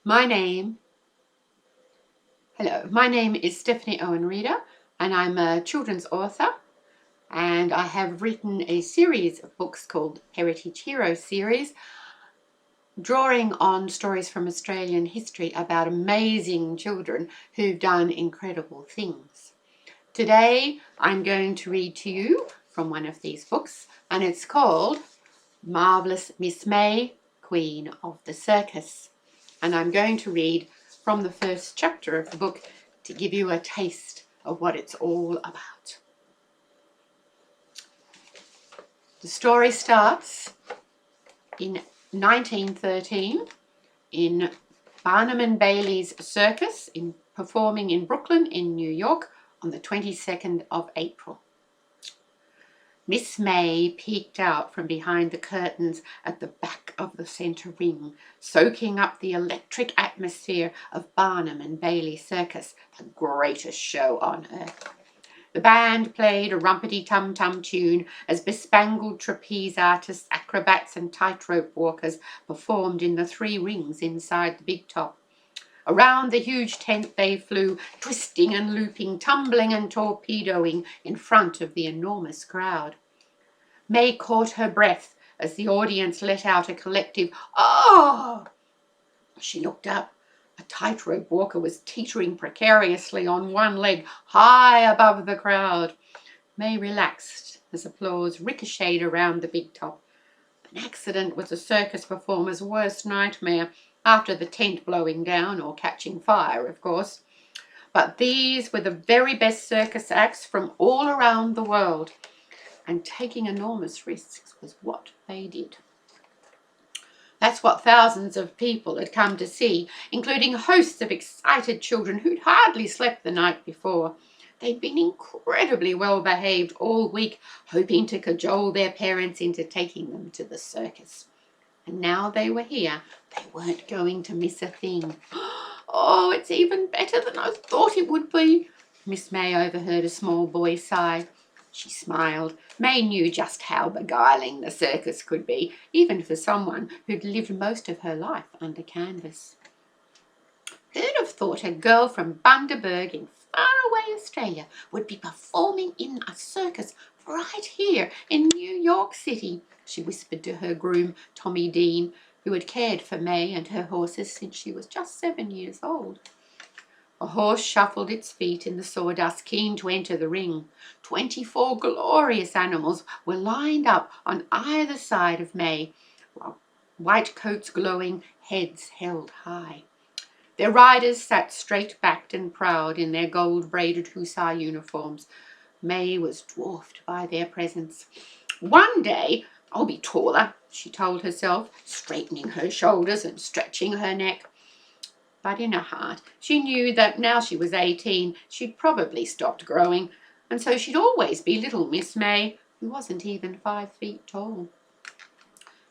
My name is Stephanie Owen Reeder, and I'm a children's author, and I have written a series of books called Heritage Heroes series, drawing on stories from Australian history about amazing children who've done incredible things. Today I'm going to read to you from one of these books, and it's called Marvellous Miss May, Queen of the Circus. And I'm going to read from the first chapter of the book to give you a taste of what it's all about. The story starts in 1913 in Barnum and Bailey's Circus, performing in Brooklyn in New York on the 22nd of April. Miss May peeked out from behind the curtains at the back of the centre ring, soaking up the electric atmosphere of Barnum and Bailey Circus, the greatest show on earth. The band played a rumpety-tum-tum tune as bespangled trapeze artists, acrobats and tightrope walkers performed in the 3 rings inside the big top. Around the huge tent they flew, twisting and looping, tumbling and torpedoing in front of the enormous crowd. May caught her breath as the audience let out a collective "Oh!" She looked up. A tightrope walker was teetering precariously on one leg, high above the crowd. May relaxed as applause ricocheted around the big top. An accident was a circus performer's worst nightmare, after the tent blowing down or catching fire, of course. But these were the very best circus acts from all around the world, and taking enormous risks was what they did. That's what thousands of people had come to see, including hosts of excited children who'd hardly slept the night before. They'd been incredibly well behaved all week, hoping to cajole their parents into taking them to the circus. And now they were here. They weren't going to miss a thing. "Oh, it's even better than I thought it would be," Miss May overheard a small boy sigh. She smiled. May knew just how beguiling the circus could be, even for someone who'd lived most of her life under canvas. Who'd have thought a girl from Bundaberg in faraway Australia would be performing in a circus right here in New York City, she whispered to her groom, Tommy Dean, who had cared for May and her horses since she was just 7 years old. A horse shuffled its feet in the sawdust, keen to enter the ring. 24 glorious animals were lined up on either side of May, white coats glowing, heads held high. Their riders sat straight-backed and proud in their gold-braided hussar uniforms. May was dwarfed by their presence. "One day I'll be taller," she told herself, straightening her shoulders and stretching her neck. But in her heart she knew that now she was 18, she'd probably stopped growing, and so she'd always be little Miss May, who wasn't even 5 feet tall.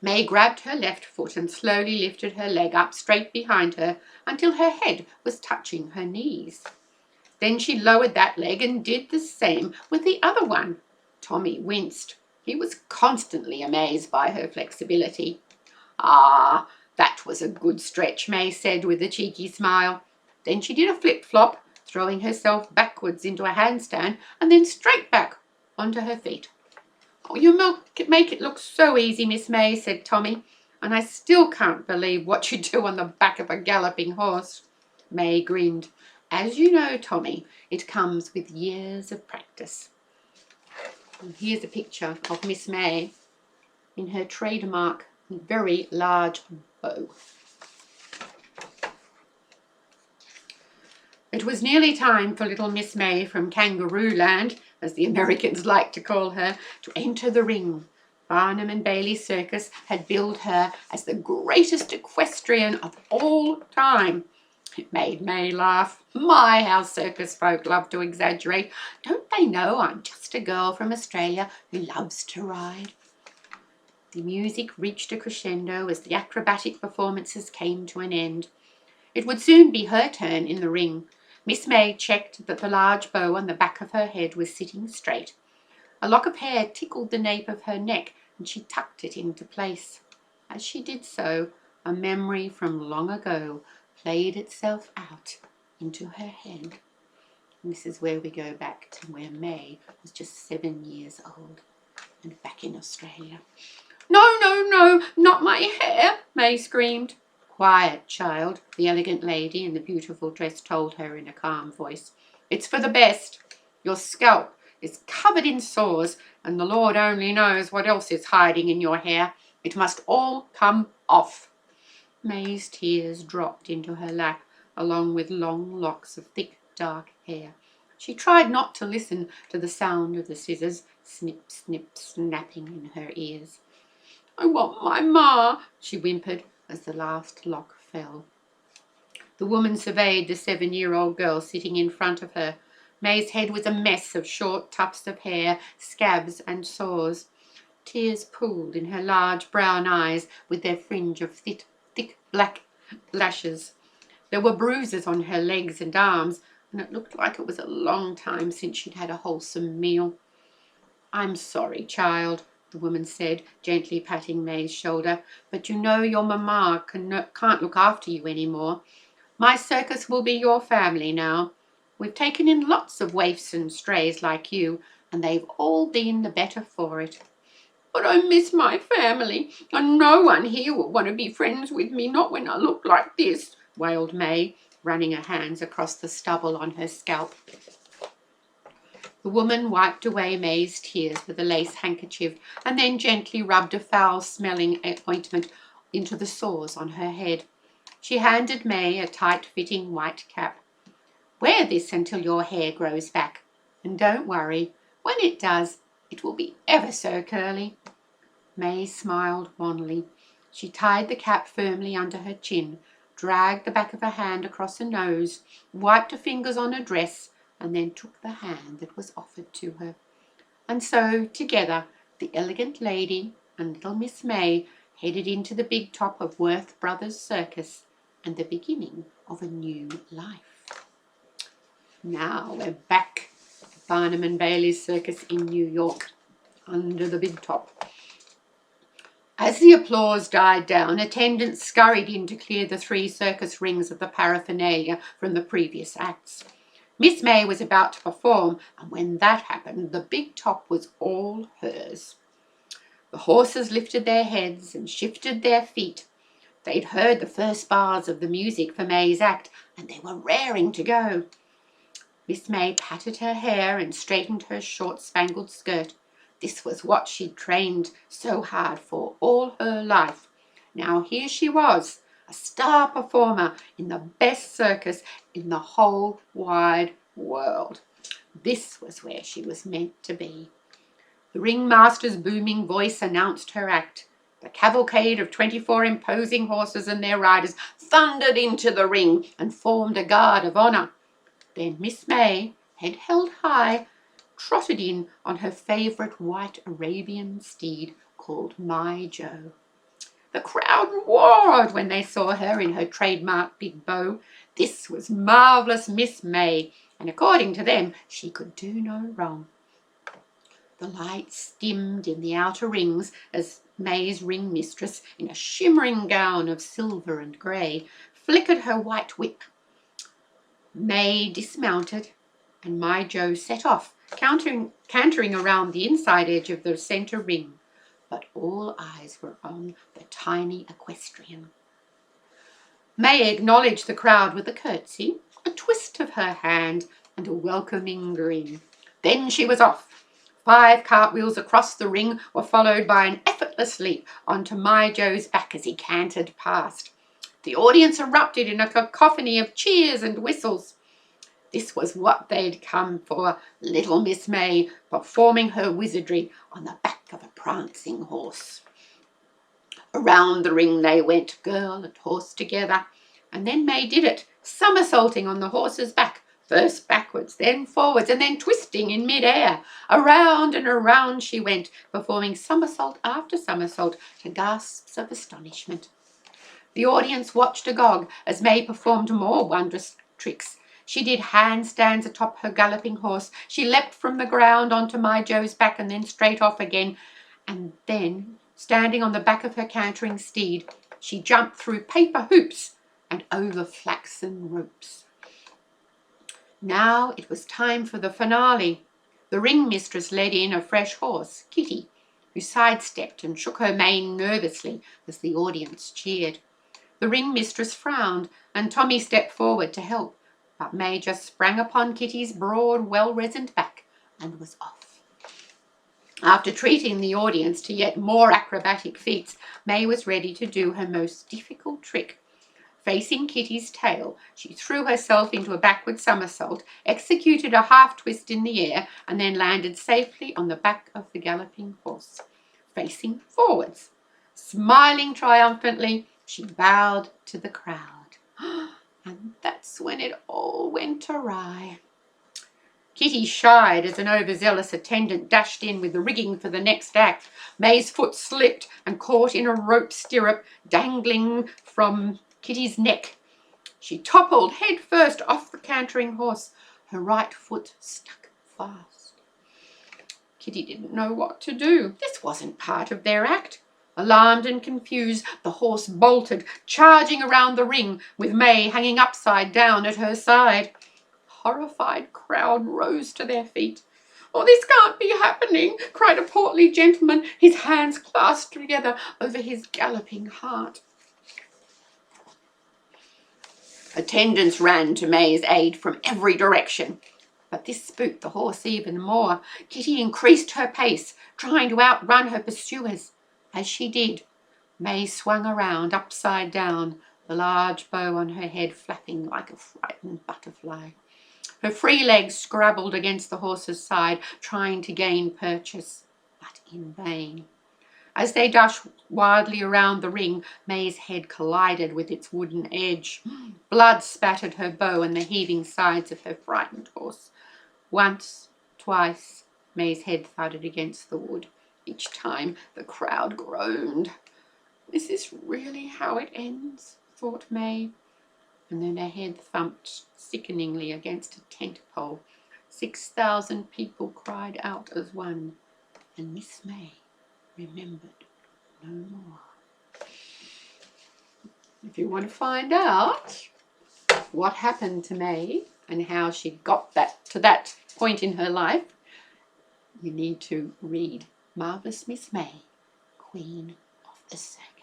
May grabbed her left foot and slowly lifted her leg up straight behind her until her head was touching her knees. Then she lowered that leg and did the same with the other one. Tommy winced. He was constantly amazed by her flexibility. "Ah, that was a good stretch," May said with a cheeky smile. Then she did a flip-flop, throwing herself backwards into a handstand and then straight back onto her feet. "Oh, you make it look so easy, Miss May," said Tommy, "and I still can't believe what you do on the back of a galloping horse." May grinned. "As you know, Tommy, it comes with years of practice." And here's a picture of Miss May in her trademark very large bow. It was nearly time for little Miss May from Kangaroo Land, as the Americans like to call her, to enter the ring. Barnum and Bailey Circus had billed her as the greatest equestrian of all time. It made May laugh. My, how circus folk love to exaggerate. Don't they know I'm just a girl from Australia who loves to ride? The music reached a crescendo as the acrobatic performances came to an end. It would soon be her turn in the ring. Miss May checked that the large bow on the back of her head was sitting straight. A lock of hair tickled the nape of her neck, and she tucked it into place. As she did so, a memory from long ago played itself out into her head. And this is where we go back to where May was just 7 years old and back in Australia. "No, no, no, not my hair," May screamed. "Quiet, child," the elegant lady in the beautiful dress told her in a calm voice. "It's for the best. Your scalp is covered in sores, and the Lord only knows what else is hiding in your hair. It must all come off." May's tears dropped into her lap, along with long locks of thick, dark hair. She tried not to listen to the sound of the scissors, snip, snip, snapping in her ears. "I want my ma," she whimpered as the last lock fell. The woman surveyed the 7-year-old girl sitting in front of her. May's head was a mess of short tufts of hair, scabs and sores. Tears pooled in her large brown eyes with their fringe of thick black lashes. There were bruises on her legs and arms, and it looked like it was a long time since she'd had a wholesome meal. "I'm sorry, child," the woman said, gently patting May's shoulder, "but you know your mamma can't look after you anymore. My circus will be your family now. We've taken in lots of waifs and strays like you, and they've all been the better for it." "But I miss my family, and no one here will want to be friends with me, not when I look like this," wailed May, running her hands across the stubble on her scalp. The woman wiped away May's tears with a lace handkerchief and then gently rubbed a foul-smelling ointment into the sores on her head. She handed May a tight-fitting white cap. "Wear this until your hair grows back, and don't worry, when it does, it will be ever so curly." May smiled wanly. She tied the cap firmly under her chin, dragged the back of her hand across her nose, wiped her fingers on her dress, and then took the hand that was offered to her. And so, together, the elegant lady and little Miss May headed into the big top of Wirth Brothers Circus and the beginning of a new life. Now we're back at Barnum and Bailey's Circus in New York, under the big top. As the applause died down, attendants scurried in to clear the 3 circus rings of the paraphernalia from the previous acts. Miss May was about to perform, and when that happened, the big top was all hers. The horses lifted their heads and shifted their feet. They'd heard the first bars of the music for May's act, and they were raring to go. Miss May patted her hair and straightened her short-spangled skirt. This was what she'd trained so hard for all her life. Now here she was, a star performer in the best circus in the whole wide world. This was where she was meant to be. The ringmaster's booming voice announced her act. The cavalcade of 24 imposing horses and their riders thundered into the ring and formed a guard of honour. Then Miss May, head held high, trotted in on her favourite white Arabian steed called My Joe. The crowd roared when they saw her in her trademark big bow. This was Marvellous Miss May, and according to them, she could do no wrong. The lights dimmed in the outer rings as May's ring mistress, in a shimmering gown of silver and grey, flickered her white whip. May dismounted, and My Joe set off, cantering around the inside edge of the centre ring. But all eyes were on the tiny equestrian. May acknowledged the crowd with a curtsy, a twist of her hand, and a welcoming grin. Then she was off. 5 cartwheels across the ring were followed by an effortless leap onto My Joe's back as he cantered past. The audience erupted in a cacophony of cheers and whistles. This was what they'd come for, little Miss May performing her wizardry on the back of a prancing horse. Around the ring they went, girl and horse together, and then May did it, somersaulting on the horse's back, first backwards, then forwards, and then twisting in mid-air. Around and around she went, performing somersault after somersault to gasps of astonishment. The audience watched agog as May performed more wondrous tricks. She did handstands atop her galloping horse. She leapt from the ground onto My Joe's back and then straight off again. And then, standing on the back of her cantering steed, she jumped through paper hoops and over flaxen ropes. Now it was time for the finale. The ring mistress led in a fresh horse, Kitty, who sidestepped and shook her mane nervously as the audience cheered. The ring mistress frowned, and Tommy stepped forward to help, but May just sprang upon Kitty's broad, well-resined back and was off. After treating the audience to yet more acrobatic feats, May was ready to do her most difficult trick. Facing Kitty's tail, she threw herself into a backward somersault, executed a half-twist in the air, and then landed safely on the back of the galloping horse, facing forwards. Smiling triumphantly, she bowed to the crowd. And that's when it all went awry. Kitty shied as an overzealous attendant dashed in with the rigging for the next act. May's foot slipped and caught in a rope stirrup dangling from Kitty's neck. She toppled head first off the cantering horse. Her right foot stuck fast. Kitty didn't know what to do. This wasn't part of their act. Alarmed and confused, the horse bolted, charging around the ring, with May hanging upside down at her side. The horrified crowd rose to their feet. "Oh, this can't be happening," cried a portly gentleman, his hands clasped together over his galloping heart. Attendants ran to May's aid from every direction, but this spooked the horse even more. Kitty increased her pace, trying to outrun her pursuers. As she did, May swung around upside down, the large bow on her head flapping like a frightened butterfly. Her free legs scrabbled against the horse's side, trying to gain purchase, but in vain. As they dashed wildly around the ring, May's head collided with its wooden edge. Blood spattered her bow and the heaving sides of her frightened horse. Once, twice, May's head thudded against the wood. Each time the crowd groaned. "Is this really how it ends?" thought May. And then her head thumped sickeningly against a tent pole. 6,000 people cried out as one, and Miss May remembered no more. If you want to find out what happened to May and how she got to that point in her life, you need to read Marvellous Miss May, Queen of the Circus.